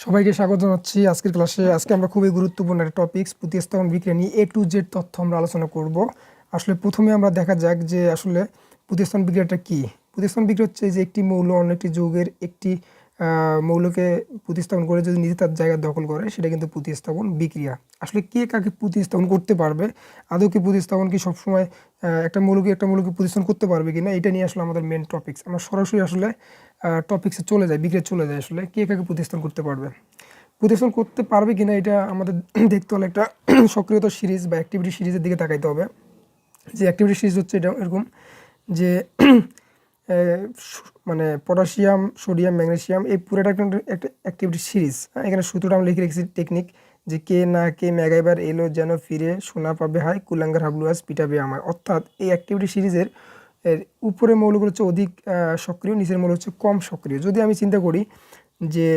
সবাইকে স্বাগত জানাচ্ছি আজকের ক্লাসে। আজকে আমরা খুবই গুরুত্বপূর্ণ একটা টপিকস প্রতিস্থাপন বিক্রিয়া নিয়ে A to Z তথ্য আমরা আলোচনা করব। আসলে প্রথমে আমরা দেখা যাক যে আসলে প্রতিস্থাপন বিক্রিয়াটা কি। প্রতিস্থাপন বিক্রিয়া হচ্ছে যে একটি মৌল অন্য একটি যৌগের একটি মৌলকে প্রতিস্থাপন করে যদি নিজে তার জায়গা দখল করে সেটা কিন্তু প্রতিস্থাপন বিক্রিয়া। আসলে কে কাকে প্রতিস্থাপন করতে পারবে, আদৌ কি প্রতিস্থাপন কি সবসময় একটা মৌলকে প্রতিস্থাপন করতে পারবে কিনা, এটা নিয়ে আসলে আমাদের মেন টপিকস। আমরা সরাসরি আসলে টপিক্সে চলে যায়, বিক্রিয়া চলে যায়। আসলে কে কাকে প্রতিস্থাপন করতে পারবে, প্রতিস্থাপন করতে পারবে কিনা এটা আমাদের দেখতে হলে একটা সক্রিয়তা সিরিজ বা অ্যাক্টিভিটি সিরিজের দিকে তাকাইতে হবে। যে অ্যাক্টিভিটি সিরিজ হচ্ছে এটা এরকম যে মানে পটাশিয়াম, সোডিয়াম, ম্যাগনেসিয়াম এই পুরোটা একটা অ্যাক্টিভিটি সিরিজ। এখানে সূত্রটা আমরা লিখে রেখেছি টেকনিক, যে কে না কে ম্যাগাইবার এলো যেন ফিরে, সোনা পাবে হাই কুলাঙ্গার হাবলুয়াস পিটাবে আমায়। অর্থাৎ এই অ্যাক্টিভিটি সিরিজের উপরে মৌলগুলো হচ্ছে অধিক সক্রিয়, নিচের মৌল হচ্ছে কম সক্রিয়। যদি আমি চিন্তা করি যে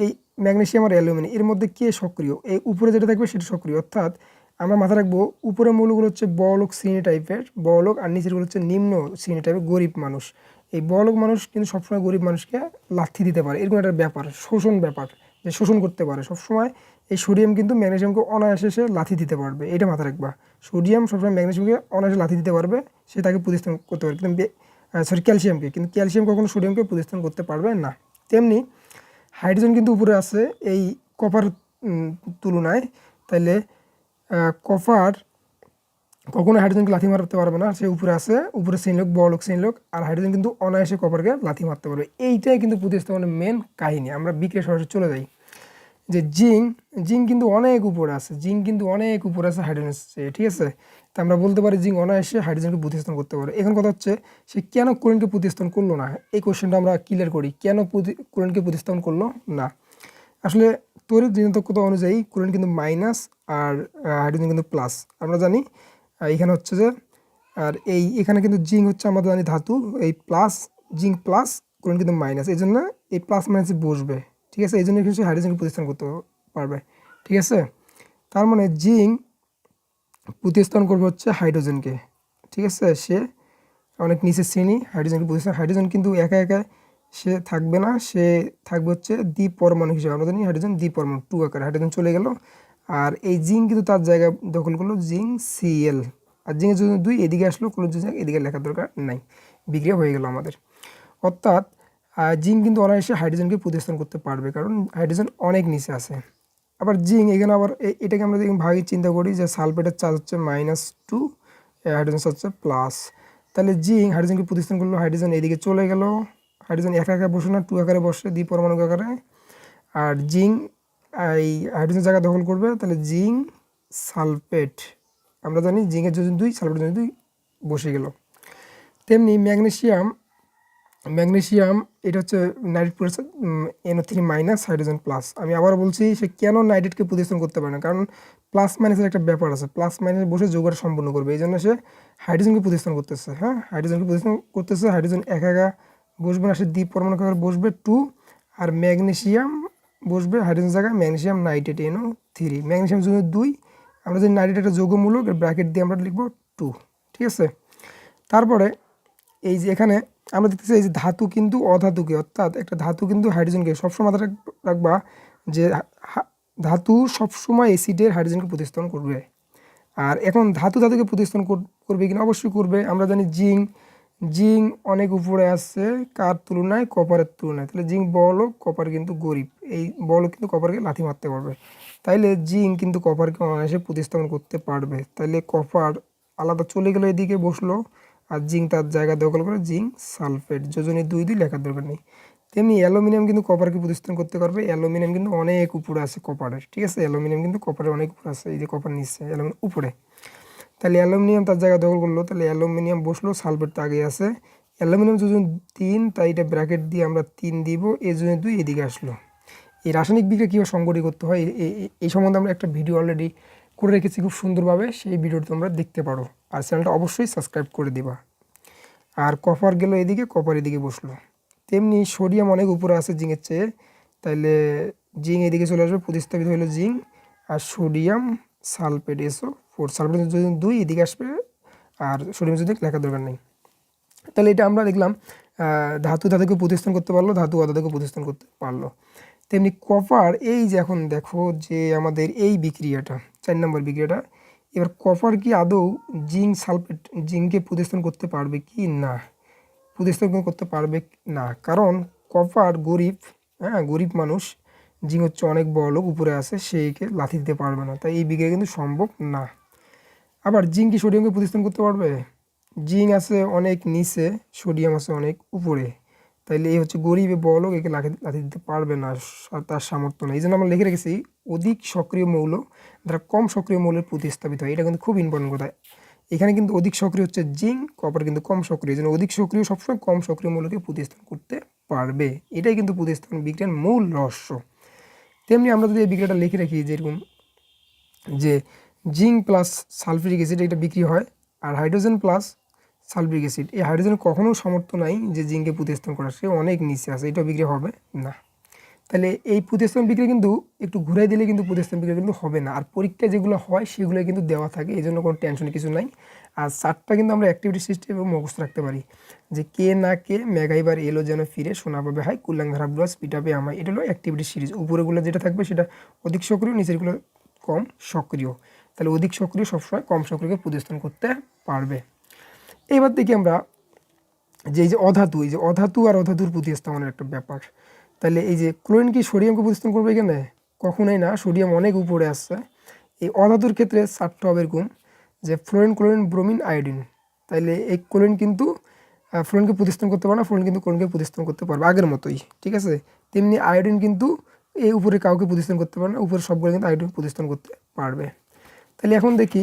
এই ম্যাগনেসিয়াম আর অ্যালুমিনিয়াম এর মধ্যে কে সক্রিয়, এই উপরে যেটা থাকবে সেটা সক্রিয়। অর্থাৎ আমরা মাথায় রাখবো উপরের মৌলগুলো হচ্ছে বড়লোক শ্রেণী টাইপের বড়লোক, আর নিচেরগুলো হচ্ছে নিম্ন শ্রেণী টাইপের গরিব মানুষ। এই বড়লোক মানুষ কিন্তু সবসময় গরিব মানুষকে লাথি দিতে পারে, এরকম একটা ব্যাপার, শোষণ ব্যাপার, যে শোষণ করতে পারে সবসময়। এই সোডিয়াম কিন্তু ম্যাগনেসিয়ামকে অনায়াসে সে লাথি দিতে পারবে, এটা মাথায় রাখবা। সোডিয়াম সবসময় ম্যাগনেসিয়ামকে অনায়াসে লাথি দিতে পারবে, সে তাকে প্রতিস্থাপন করতে পারে, কিন্তু ক্যালসিয়ামকে, কিন্তু ক্যালসিয়াম কখনো সোডিয়ামকে প্রতিস্থাপন করতে পারবে না। তেমনি হাইড্রোজেন কিন্তু উপরে আছে এই কপার তুলনায়, তাইলে কপার কখনো হাইড্রোজেনকে লাথি মারতে পারবে না, সে উপরে আছে, উপরে শ্রেণীলোক, বড়লোক শ্রেণীলোক, আর হাইড্রোজেন কিন্তু অনায়াসে কপারকে লাথি মারতে পারবে। এইটাই কিন্তু প্রতিস্থাপনের মেন কাহিনী। আমরা বিক্রিয়া সরাসরি চলে যাই যে জিঙ্ক কিন্তু অনেক উপরে আছে, জিঙ্ক কিন্তু অনেক উপরে আছে হাইড্রোজেন, ঠিক আছে। তা আমরা বলতে পারি জিঙ্ক অনায়াসে হাইড্রোজেনকে প্রতিস্থাপন করতে পারে। এখন কথা হচ্ছে সে কেন ক্লোরিনকে প্রতিস্থাপন করলো না, এই কোশ্চেনটা আমরা ক্লিয়ার করি, কেন ক্লোরিনকে প্রতিস্থাপন করলো না। আসলে তড়িৎ ঋণাত্মকতা অনুযায়ী ক্লোরিন কিন্তু মাইনাস আর হাইড্রোজেন কিন্তু প্লাস, আমরা জানি। এখানে হচ্ছে যে আর এখানে কিন্তু জিঙ্ক হচ্ছে আমরা জানি ধাতু, এই প্লাস জিঙ্ক প্লাস ক্লোরিন কিন্তু মাইনাস, এই জন্য এই প্লাস মাইনাসে বসবে, ঠিক আছে। এই জন্য কিন্তু হাইড্রোজেনকে প্রতিস্থাপন করতে পারবে, ঠিক আছে। তার মানে জিঙ্ক প্রতিস্থাপন করবে হচ্ছে হাইড্রোজেনকে, ঠিক আছে। সে অনেক নিচের শ্রেণী, হাইড্রোজেনকে প্রতিস্থাপন, হাইড্রোজেন কিন্তু একা একা সে থাকবে না, সে থাকবে হচ্ছে দ্বিপরমাণু হিসেবে। আমরা জানি হাইড্রোজেন দ্বিপরমাণু, টু আকারে হাইড্রোজেন চলে গেল, আর এই জিঙ্ক কিন্তু তার জায়গা দখল করলো, জিঙ্ক Cl, আর জিঙ্কের জন্য 2 এদিকে আসলো, কোনো জিঙ্ক এদিকে লেখার দরকার নাই, বিক্রিয়া হয়ে গেল আমাদের। অর্থাৎ জিঙ্ক কিন্তু অনায়াসে হাইড্রোজেনকে প্রতিস্থাপন করতে পারবে, কারণ হাইড্রোজেন অনেক নিচে আছে। আবার জিঙ্ক এখানে আবার এটাকে আমরা যদি ভাগে চিন্তা করি যে সালফেটের চার্জ হচ্ছে -2, হাইড্রোজেন চার্জ হচ্ছে প্লাস, তাহলে জিঙ্ক হাইড্রোজেনকে প্রতিস্থাপন করলো, হাইড্রোজেন এদিকে চলে গেল, হাইড্রোজেন একা একা বসে না, 2 আকারে বসে, দ্বিপরমাণু আকারে, আর জিঙ্ক এই হাইড্রোজেন জায়গা দখল করবে, তাহলে জিঙ্ক সালফেট, আমরা জানি জিঙ্কের যোজন 2, সালফেটের যোজন 2 বসে গেল। তেমনি ম্যাগনেসিয়াম এটা হচ্ছে নাইট্রেট পড়েছে NO3 মাইনাস হাইড্রোজেন প্লাস। আমি আবার বলছি সে কেন নাইট্রেটকে প্রতিস্থাপন করতে পারে না, কারণ প্লাস মাইনাসের একটা ব্যাপার আছে, প্লাস মাইনাস বসে যৌগটা সম্পূর্ণ করবে, এই জন্য সে হাইড্রোজেনকে প্রতিস্থাপন করতেছে। হ্যাঁ, হাইড্রোজেনকে প্রতিস্থাপন করতেছে, হাইড্রোজেন একা একা বসবে না, সে দ্বিপরমাণু আকারে বসবে 2, আর ম্যাগনেসিয়াম বসবে হাইড্রোজেন জায়গায়, ম্যাগনেসিয়াম নাইট্রেট NO3, ম্যাগনেসিয়াম জন্য 2, আমরা যদি নাইট্রেট একটা যৌগমূলক, ব্র্যাকেট দিয়ে আমরা লিখবো 2, ঠিক আছে। তারপরে এই যে এখানে আমরা দেখতেছি এই যে ধাতু কিন্তু অধাতুকে, অর্থাৎ একটা ধাতু কিন্তু হাইড্রোজেনকে সবসময় মাথায় রাখবা যে ধাতু সবসময় অ্যাসিডের হাইড্রোজেনকে প্রতিস্থাপন করবে। আর এখন ধাতুকে প্রতিস্থাপন করবে কিনা, অবশ্যই করবে। আমরা জানি জিঙ্ক অনেক উপরে আছে কার তুলনায়, কপারের তুলনায়, তাহলে জিঙ্ক বড়লোক, কপার কিন্তু গরিব, এই বড়লোক কিন্তু কপারকে লাথি মারতে পারবে, তাইলে জিঙ্ক কিন্তু কপারকে অনায়াসে প্রতিস্থাপন করতে পারবে। তাইলে কপার আলাদা চলে গেলো, এদিকে বসলো, আর জিঙ্ক তার জায়গা দখল করে, জিঙ্ক সালফেট, যোজনী 2 লেখার দরকার নেই। তেমনি অ্যালুমিনিয়াম কিন্তু কপারকে প্রতিস্থাপন করতে পারবে, অ্যালুমিনিয়াম কিন্তু অনেক উপরে আছে কপারের, ঠিক আছে। অ্যালুমিনিয়াম কিন্তু কপারের অনেক উপরে আছে, এই যে কপার নিচ্ছে, অ্যালুমিনিয়াম উপরে, তাহলে অ্যালুমিনিয়াম তার জায়গা দখল করলো, তাহলে অ্যালুমিনিয়াম বসলো, সালফেট তো আগে আছে, অ্যালুমিনিয়াম যোজন 3, তাই এটা ব্র্যাকেট দিয়ে আমরা 3 দিব, এই জন্য 2 এদিকে আসলো। এই রাসায়নিক বিক্রিয়া কীভাবে সংগঠিত করতে হয় এই সম্বন্ধে আমরা একটা ভিডিও অলরেডি করে রেখেছি খুব সুন্দরভাবে, সেই ভিডিওটা তোমরা দেখতে পারো, আর চ্যানেলটা অবশ্যই সাবস্ক্রাইব করে দিবা। আর কপার গেল এদিকে, কপার এদিকে বসলো। তেমনি সোডিয়াম অনেক উপরে আছে জিঙ্কের চেয়ে, তাইলে জিঙ্ক এদিকে চলে আসবে, প্রতিস্থাপিত হলো জিঙ্ক, আর সোডিয়াম সালফেট SO4, সালফেট যদি 2 এদিকে আসবে, আর সোডিয়াম যদি লেখার দরকার নেই। তাহলে এটা আমরা দেখলাম ধাতুকে প্রতিস্থাপন করতে পারলো, ধাতু অধাতুকে প্রতিস্থাপন করতে পারলো। তেমনি কপার এই যে এখন দেখো যে আমাদের এই বিক্রিয়াটা 4 নম্বর বিক্রিয়াটা, এবার কপার কি আদৌ জিঙ্ক সালফেট জিঙ্ককে প্রতিস্থাপন করতে পারবে কি না, প্রতিস্থাপন করতে পারবে না, কারণ কপার গরিব, হ্যাঁ গরিব মানুষ, জিঙ্ক হচ্ছে অনেক বড় লোক উপরে আছে, সেইকে লাথি দিতে পারবে না, তাই এই বিক্রিয়া কিন্তু সম্ভব না। আবার জিঙ্ক কি সোডিয়ামকে প্রতিস্থাপন করতে পারবে? জিঙ্ক আছে অনেক নিচে, সোডিয়াম আছে অনেক উপরে, তাইলে এই হচ্ছে গরিবে বড় লোক, একে লাথি দিতে পারবে না, তার সামর্থ্য নেই। এই জন্য আমরা লিখে রেখেছি অধিক সক্রিয় মৌল দ্বারা কম সক্রিয় মৌলের প্রতিস্থাপিত হয়। এটা কিন্তু খুব ইম্পর্টেন্ট কথা। এখানে কিন্তু অধিক সক্রিয় হচ্ছে জিঙ্ক, কপার কিন্তু কম সক্রিয়, এই জন্য অধিক সক্রিয় সবসময় কম সক্রিয় মৌলকে প্রতিস্থাপন করতে পারবে। এটাই কিন্তু প্রতিস্থাপন বিক্রিয়ার মূল রহস্য। তেমনি আমরা যদি এই বিক্রিয়াটা লিখে রাখি যেরকম যে জিঙ্ক প্লাস সালফিউরিক অ্যাসিড এটা বিক্রি হয়, আর হাইড্রোজেন প্লাস সালফিউরিক অ্যাসিড, এই হাইড্রোজেন কখনো সামর্থ্য নাই যে জিঙ্কে প্রতিস্থাপন করা, সে অনেক নিচে আছে, এটা বিক্রি হবে না। তাহলে এই প্রতিস্থাপন বিক্রিয়া কিন্তু একটু ঘুরাই দিলে কিন্তু প্রতিস্থাপন বিক্রিয়া কিন্তু হবে না। আর পরীক্ষায় যেগুলো হয় সেগুলো কিন্তু দেওয়া থাকে, এই জন্য কোনো টেনশন কিছু নাই। আর চারটা কিন্তু আমরা অ্যাক্টিভিটি সিস্টেম মুখস্থ রাখতে পারি, যে কে না কে মেগাইবার এলো যেন ফিরে শোনা পাবে হাই কুল্লাঙ্গার হাবলুয়াস পিটাবে আমায়, এটা হলো অ্যাক্টিভিটি সিরিজ। উপরেগুলো যেটা থাকবে সেটা অধিক সক্রিয়, নিচেরগুলো কম সক্রিয়। তাহলে অধিক সক্রিয় সবসময় কম সক্রিয়কে প্রতিস্থাপন করতে পারবে। এবার দেখি আমরা যে এই যে অধাতু, এই যে অধাতু আর অধাতুর প্রতিস্থাপনের একটা ব্যাপার। তাহলে এই যে ক্লোরিন কি সোডিয়ামকে প্রতিস্থাপন করবে এখানে? কখনোই না, সোডিয়াম অনেক উপরে আসছে। এই অধাতুর ক্ষেত্রে চারটা হবে এরকম যে ফ্লোরিন, ক্লোরিন, ব্রোমিন, আয়োডিন। তাইলে এই ক্লোরিন কিন্তু ফ্লোরিনকে প্রতিস্থাপন করতে পারে না, ফ্লোরিন কিন্তু ক্লোরিনকে প্রতিস্থাপন করতে পারবে আগের মতোই, ঠিক আছে। তেমনি আয়োডিন কিন্তু এই উপরে কাউকে প্রতিস্থাপন করতে পারে না, উপরে সবগুলো কিন্তু আয়োডিন প্রতিস্থাপন করতে পারবে। তাহলে এখন দেখি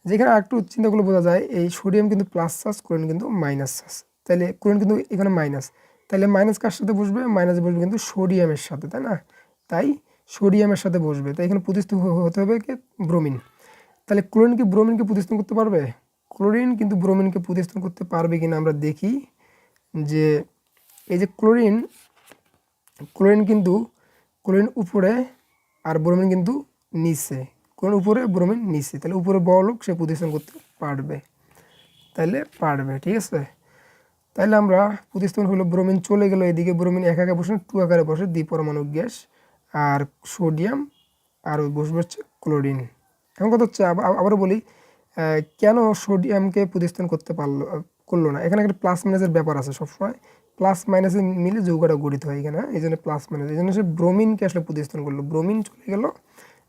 যেখানে একটু চিন্তা করলে বোঝা যায় এই সোডিয়াম কিন্তু প্লাস চার্জ, ক্লোরিন কিন্তু মাইনাস চার্জ। তাহলে ক্লোরিন কিন্তু এখানে মাইনাস, তাহলে মাইনাস কার সাথে বসবে? মাইনাস বসবে কিন্তু সোডিয়ামের সাথে, তাই না? তাই সোডিয়ামের সাথে বসবে, তাই এখানে প্রতিস্থাপন হতে হবে কি ব্রোমিন। তাহলে ক্লোরিন কি ব্রোমিনকে প্রতিস্থাপন করতে পারবে? ক্লোরিন কিন্তু ব্রোমিনকে প্রতিস্থাপন করতে পারবে কিনা আমরা দেখি। যে এই যে ক্লোরিন, ক্লোরিন কিন্তু ক্লোরিন উপরে আর ব্রোমিন কিন্তু নিচে, ক্লোরিন উপরে ব্রোমিন নিচে, তাহলে উপরে বড় লোক সে প্রতিস্থাপন করতে পারবে, তাহলে পারবে, ঠিক আছে। তাহলে আমরা প্রতিস্থাপন হলো ব্রোমিন চলে গেল এদিকে, ব্রোমিন এক আকারে বসে 2 আকারে বসে দ্বিপরমাণু গ্যাস, আর সোডিয়াম আর বসবে হচ্ছে ক্লোরিন। এখন কথা হচ্ছে আবারও বলি, কেন সোডিয়ামকে প্রতিস্থাপন করলো না? এখানে একটা প্লাস মাইনাসের ব্যাপার আছে, সবসময় প্লাস মাইনাসে মিলে যৌগটা গঠিত হয় এখানে, এই জন্য প্লাস মাইনাস, এই জন্য সে ব্রোমিনকে আসলে প্রতিস্থাপন করলো, ব্রোমিন চলে গেল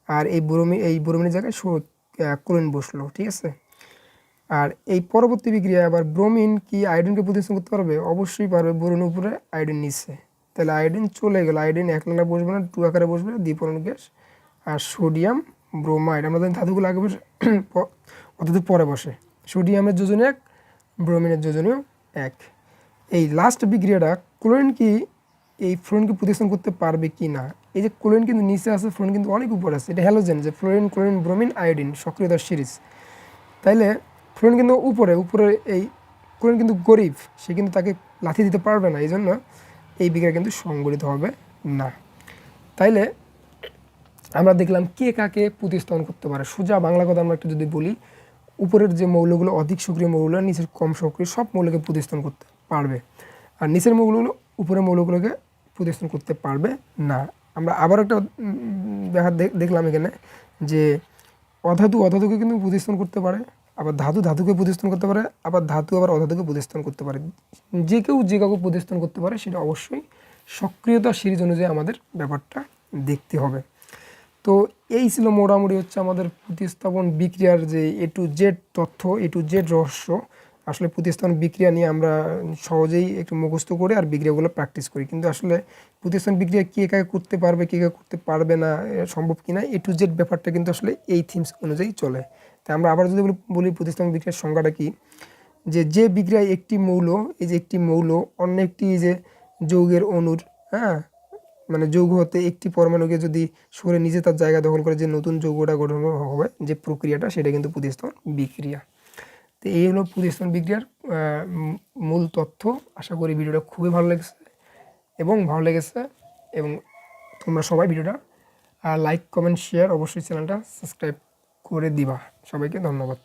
আর এই ব্রোমিনের জায়গায় ক্লোরিন বসলো, ঠিক আছে। আর এই পরবর্তী বিক্রিয়া আবার ব্রোমিন কি আয়োডিনকে প্রতিস্থাপন করতে পারবে? অবশ্যই পারবে, ব্রোমিন উপরে আয়োডিন নিচে, তাহলে আয়োডিন চলে গেল, আয়োডিন এক লাইনে বসবে না, 2 আকারে বসবে দ্বিপরমাণু গ্যাস, আর সোডিয়াম ব্রোমাইড, আমরা জানি ধাতুগুলো আগে বসে অর্থাৎ পরে বসে, সোডিয়ামের যোজনী 1, ব্রোমিনের যোজনীয় 1। এই লাস্ট বিক্রিয়াটা ক্লোরিন কি এই ফ্লোরিনকে প্রতিস্থাপন করতে পারবে কি না? এই যে ক্লোরিন কিন্তু নিচে আছে, ফ্লোরিন কিন্তু অনেক উপরে আছে, এটা হ্যালোজেন, যে ফ্লোরিন, ক্লোরিন, ব্রোমিন, আয়োডিন সক্রিয়তার সিরিজ। তাইলে ফ্লোরিন কিন্তু উপরে এই ক্লোরিন কিন্তু গরিব, সে কিন্তু তাকে লাথি দিতে পারবে না, এই জন্য এই বিক্রিয়া কিন্তু সংগঠিত হবে না। তাইলে আমরা দেখলাম কে কাকে প্রতিস্থাপন করতে পারে। সোজা বাংলা কথা আমরা একটু যদি বলি, উপরের যে মৌলগুলো অধিক সক্রিয় মৌল, নিচের কম সক্রিয় সব মৌলকে প্রতিস্থাপন করতে পারবে, আর নিচের মৌলগুলো উপরের মৌলগুলোকে প্রতিস্থাপন করতে পারবে না। আমরা আবার একটা দেখলাম এখানে যে অধাতুকে কিন্তু প্রতিস্থাপন করতে পারে, আবার ধাতুকে প্রতিস্থাপন করতে পারে, আবার ধাতু আবার অধাতুকে প্রতিস্থাপন করতে পারে। যে কাউকে প্রতিস্থাপন করতে পারে, সেটা অবশ্যই সক্রিয়তা সিরিজ অনুযায়ী আমাদের ব্যাপারটা দেখতে হবে। তো এই ছিল মোটামুটি হচ্ছে আমাদের প্রতিস্থাপন বিক্রিয়ার যে A to Z তথ্য, A to Z রহস্য। আসলে প্রতিস্থাপন বিক্রিয়া নিয়ে আমরা সহজেই একটু মুখস্থ করে আর বিক্রিয়াগুলো প্র্যাকটিস করি, কিন্তু আসলে প্রতিস্থাপন বিক্রিয়া কে কাকে করতে পারবে, কে কাকে করতে পারবে না, সম্ভব কিনা A to Z ব্যাপারটা কিন্তু আসলে এই থিমস অনুযায়ী চলে। তাই আমরা আবার যদি বলি প্রতিস্থাপন বিক্রিয়ার সংজ্ঞাটা কি, যে বিক্রিয়ায় একটি মৌল, এই যে একটি মৌল অন্য একটি যে যৌগের অণুর, হ্যাঁ মানে যৌগ হতে একটি পরমাণুকে যদি সরে নিজে তার জায়গা দখল করে যে নতুন যৌগটা গঠন হবে, যে প্রক্রিয়াটা, সেটা কিন্তু প্রতিস্থাপন বিক্রিয়া। তো এই হলো প্রতিস্থাপন বিক্রিয়ার মূল তথ্য। আশা করি ভিডিওটা খুবই ভালো লেগেছে এবং তোমরা সবাই ভিডিওটা লাইক, কমেন্ট, শেয়ার, অবশ্যই চ্যানেলটা সাবস্ক্রাইব করে দিবা। সবাইকে ধন্যবাদ।